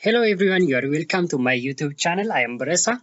Hello everyone, you are welcome to my YouTube channel. I am Barasa.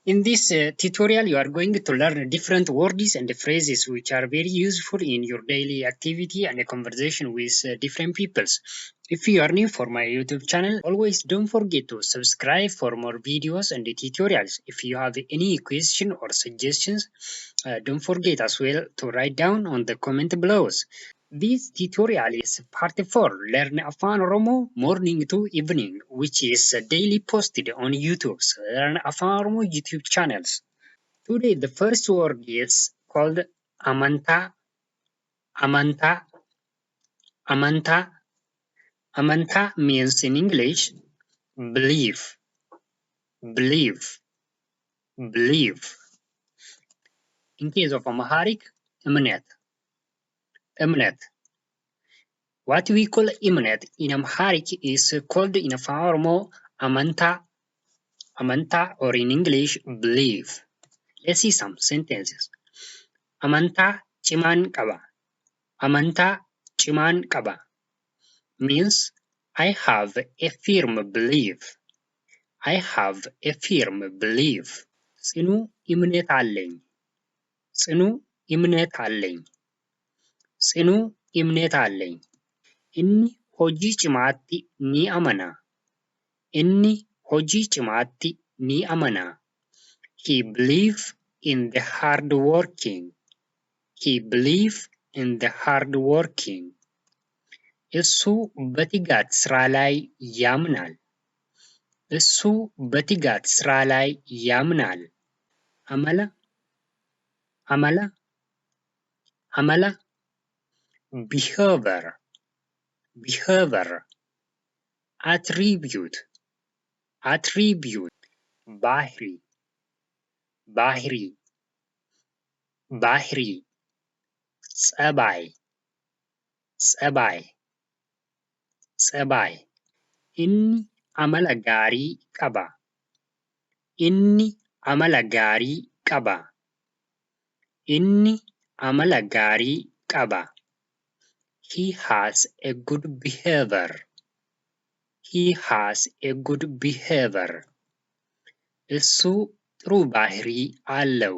In this tutorial, you are going to learn different words and phrases which are very useful in your daily activity and a conversation with different peoples. If you are new for my YouTube channel, always don't forget to subscribe for more videos and tutorials. If you have any question or suggestions, don't forget as well to write down on the comment below. This tutorial is part 4, Learn Afaan Oromo morning to evening, which is daily posted on YouTube's Learn Afaan Oromo YouTube channels. Today, the first word is called amanta. Amanta. Amanta. Amanta means in English, believe, believe, believe. In case of Amharic, እምነት, እምነት. What we call እምነት in Amharic is called in Afaan Oromo amanta, amanta, or in English believe. Let's see some sentences. Amantaa cimaan qaba. Amantaa cimaan qaba means I have a firm belief. I have a firm belief. ጽኑ እምነት አለኝ. ጽኑ እምነት አለኝ. ጽኑ እምነት አለኝ. Inni hojii cimaatti ni amana. Inni hojii cimaatti ni amana. He believe in the hard working. He believe in the hard working. እሱ በትጋት ስራ ላይ ያምናል. እሱ በትጋት ስራ ላይ ያምናል. አመላ አመላ አመላ behavior behavior attribute attribute ባህሪ ባህሪ ባህሪ ጸባይ ጸባይ ጸባይ inni amala gaarii qaba. Inni amala gaarii qaba. Inni amala gaarii qaba. He has a good behavior. He has a good behavior. እሱ ጥሩ ባህሪ አለው.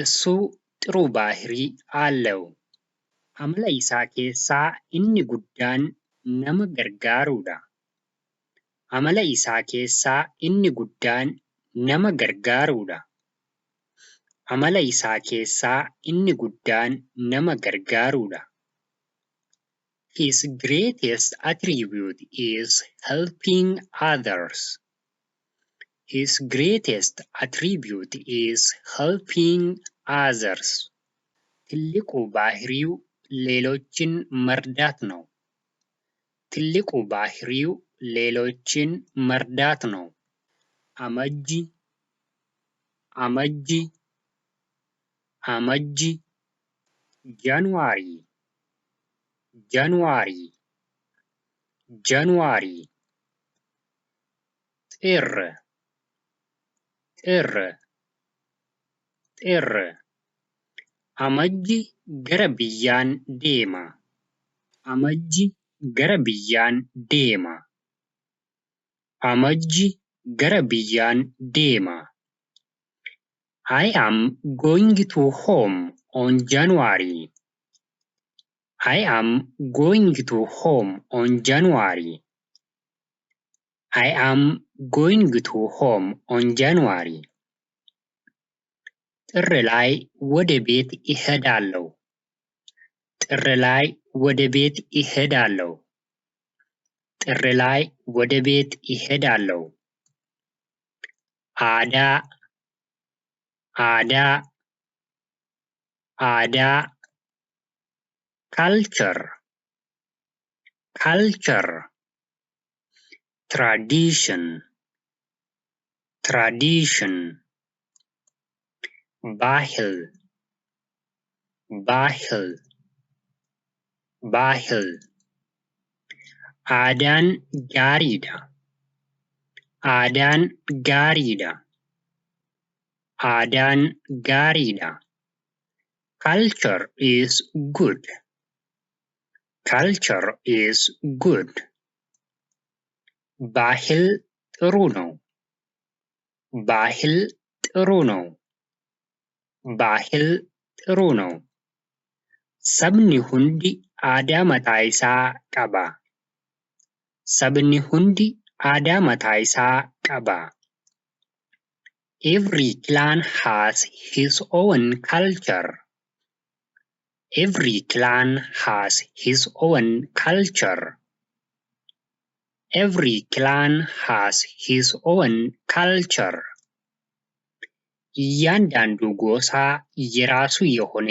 እሱ ጥሩ ባህሪ አለው. Amala isaa keessaa inni guddaan nama gargaaruudha. Amala isaa keessaa inni guddaan nama gargaaruudha. Amala isaa keessaa inni guddaan nama gargaaruudha. His greatest attribute is helping others. His greatest attribute is helping others. ትልቁ ባህሪው ሌሎችን መርዳት ነው. ትልቁ ባህሪው ሌሎችን መርዳት ነው. አመጂ አመጂ አመጂ ጃንዋሪ ጃንዋሪ ጃንዋሪ ጥር ጥር ጥር amajji gara biyyaan deema. Amajji gara biyyaan deema. Amajji gara biyyaan deema. I am going to home on January. I am going to home on January. I am going to home on January. ጥር ላይ ወደ ቤት እሄዳለሁ. ጥር ላይ ወደ ቤት እሄዳለሁ. ጥር ላይ ወደ ቤት እሄዳለሁ. አዳ አዳ አዳ culture culture tradition tradition ባህል ባህል ባህል አዳን gaariidha. Aadaan gaariidha. Aadaan gaariidha. Culture is good. Culture is good. ባህል ጥሩ ነው። ባህል ጥሩ ነው። ባህል ጥሩ ነው. Sabni hundi aadaa mataa isaa qaba. Sabni hundi aadaa mataa isaa qaba. Every clan has his own culture. Every clan has his own culture. Every clan has his own culture. እያንዳንዱ ጎሳ የራሱ የሆነ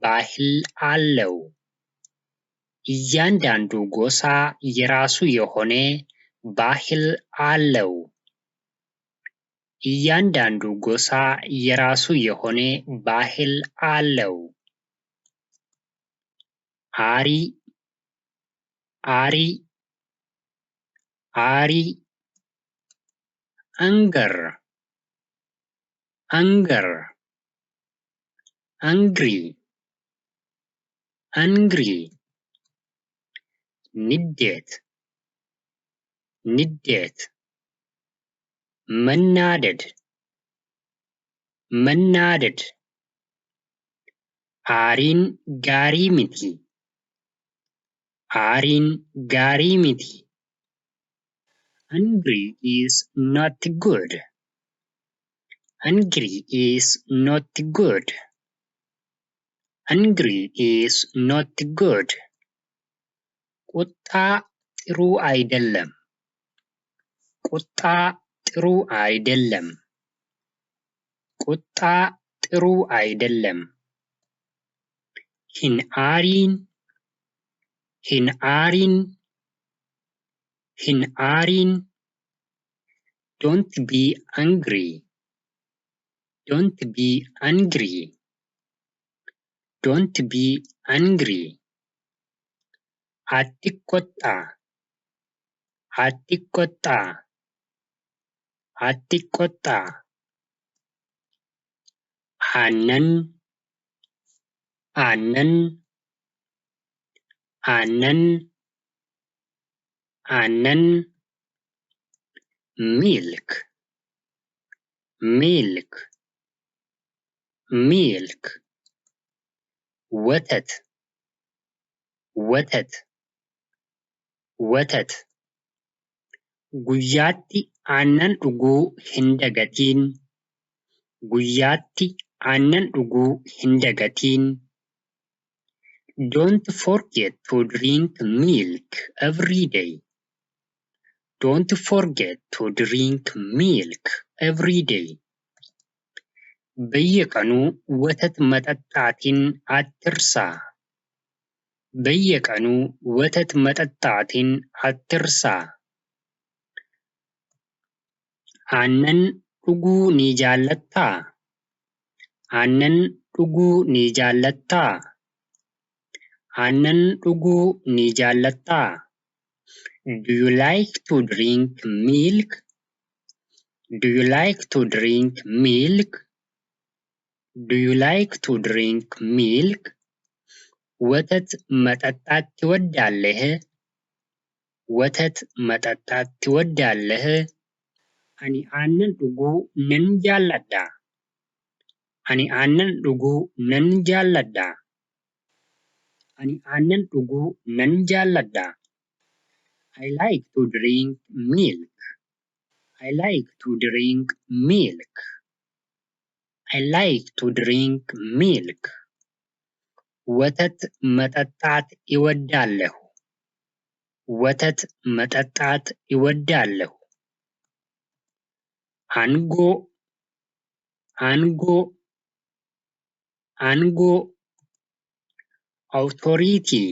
ባህል አለው። እያንዳንዱ ጎሳ የራሱ የሆነ ባህል አለው። እያንዳንዱ ጎሳ የራሱ የሆነ ባህል አለው። አሪ አሪ አሪ አንገር anger, angry, angry. ንዴት ንዴት መናደድ መናደድ አሪን ጋሪ ሚቲ አሪን ጋሪ ሚቲ angry is not good. Angry is not good. Angry is not good. ቁጣ ጥሩ አይደለም። ቁጣ ጥሩ አይደለም። ቁጣ ጥሩ አይደለም። hin aarin hin aarin hin aarin. Don't be angry. Don't be angry. Don't be angry. አትቆጣ አትቆጣ አትቆጣ አነን አነን አነን አነን milk milk milk ወተት ወተት ወተት guyyaatti aannan dhuguu hin dagatiin. Guyyaatti aannan dhuguu hin dagatiin. Don't forget to drink milk every day. Don't forget to drink milk every day. በየቀኑ ወተት መጠጣትን አትርሳ። በየቀኑ ወተት መጠጣትን አትርሳ። aannan dhuguu ni jaallattaa? aannan dhuguu ni jaallattaa? aannan dhuguu ni jaallattaa? Do you like to drink milk? Do you like to drink milk? Do you like to drink milk? ወተት መጠጣት ትወዳለህ? ወተት መጠጣት ትወዳለህ? ani aannan dhuguu nan jaalladha. ani aannan dhuguu nan jaalladha. ani aannan dhuguu nan jaalladha. I like to drink milk. I like to drink milk. I like to drink milk. ወተት መጠጣት እወዳለሁ። ወተት መጠጣት እወዳለሁ። አንጎ አንጎ አንጎ authority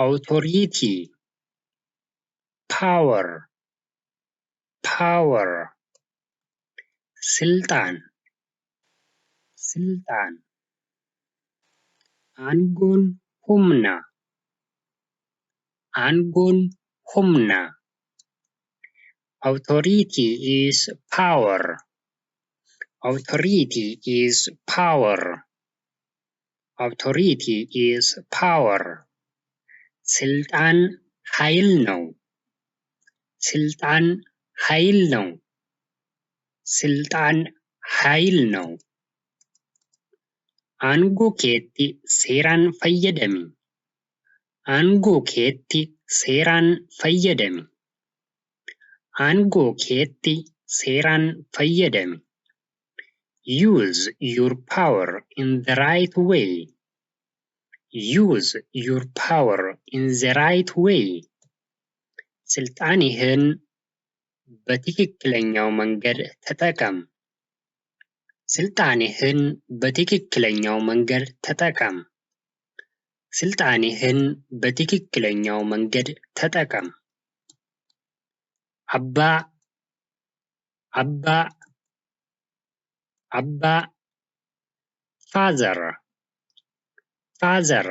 authority power power ስልጣን ስልጣን አንጎን humna አንጎን humna. Authority is power. Authority is power. Authority is power. ስልጣን ኃይል ነው። ስልጣን ኃይል ነው። ስልጣን ኃይል ነው። Aangoo keetti seeraan fayyadami. Aangoo keetti seeraan fayyadami. Aangoo keetti seeraan fayyadami. Use your power in the right way. Use your power in the right way. ስልጣንህን በትክክለኛው መንገድ ተጠቀም። ስልጣንህን በትክክለኛው መንገድ ተጠቀም። ስልጣንህን በትክክለኛው መንገድ ተጠቀም። አባ አባ አባ father father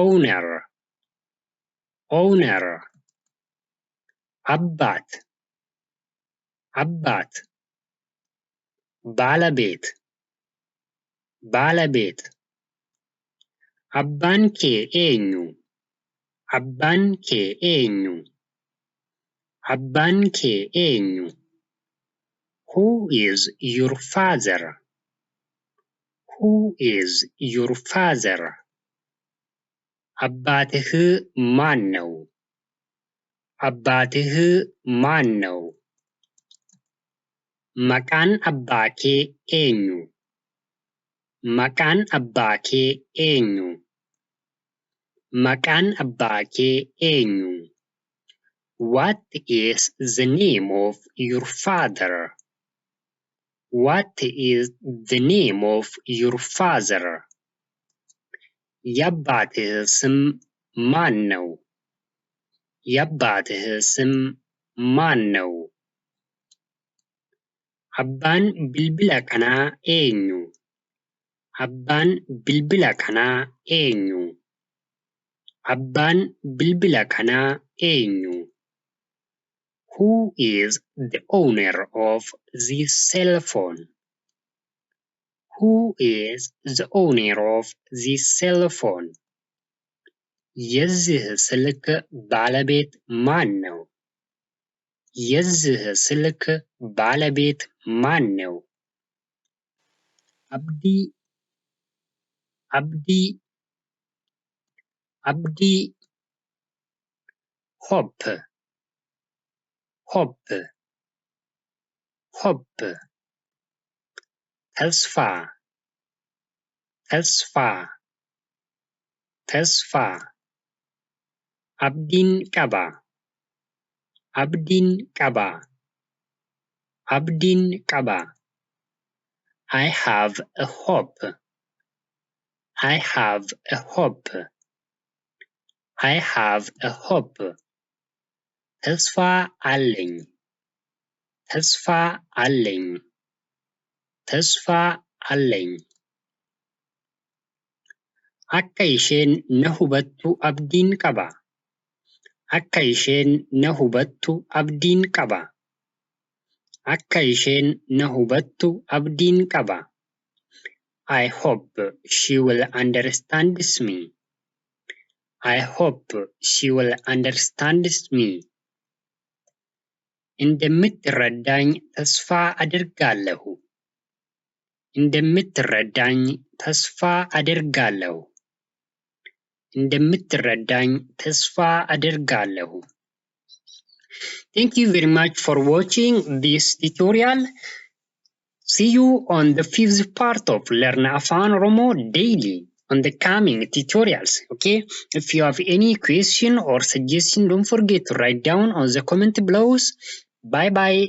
owner owner አባት አባት ባለቤት ባለቤት አባን ኬ ኤኙ አባን ኬ ኤኙ አባን ኬ ኤኙ Who is your father? Who is your father? አባትህ ማን ነው? አባትህ ማን ነው? Maqaan abbaa kee eenyu? Maqaan abbaa kee eenyu? Maqaan abbaa kee eenyu? What is the name of your father? What is the name of your father? የአባትህ ስም ማን ነው? የአባትህ ስም ማን ነው? Abbaan bilbila kanaa eenyu? Abbaan bilbila kanaa eenyu? Abbaan bilbila kanaa eenyu? Who is the owner of this cell phone? Who is the owner of this cell phone? የዚህ ስልክ ባለቤት ማን ነው? የዚህ ስልክ ባለቤት ማን ነው? አብዲ አብዲ አብዲ hope hope hope ተስፋ ተስፋ ተስፋ abdiin qaba abdiin qaba abdiin qaba I have a hope I have a hope I have a hope ተስፋ አለኝ ተስፋ አለኝ ተስፋ አለኝ akka isheen na hubattu abdiin qaba akka isheen na hubattu abdiin qaba akka isheen na hubattu abdiin qaba I hope she will understand me I hope she will understand me እንደምትረዳኝ ተስፋ አደርጋለሁ እንደምትረዳኝ ተስፋ አደርጋለሁ እንደምትረዳኝ ተስፋ አደርጋለሁ Thank you very much for watching this tutorial. See you on the fifth part of Learn Afaan Oromo daily on the coming tutorials. Okay? If you have any question or suggestion, don't forget to write down on the comment below. Bye bye.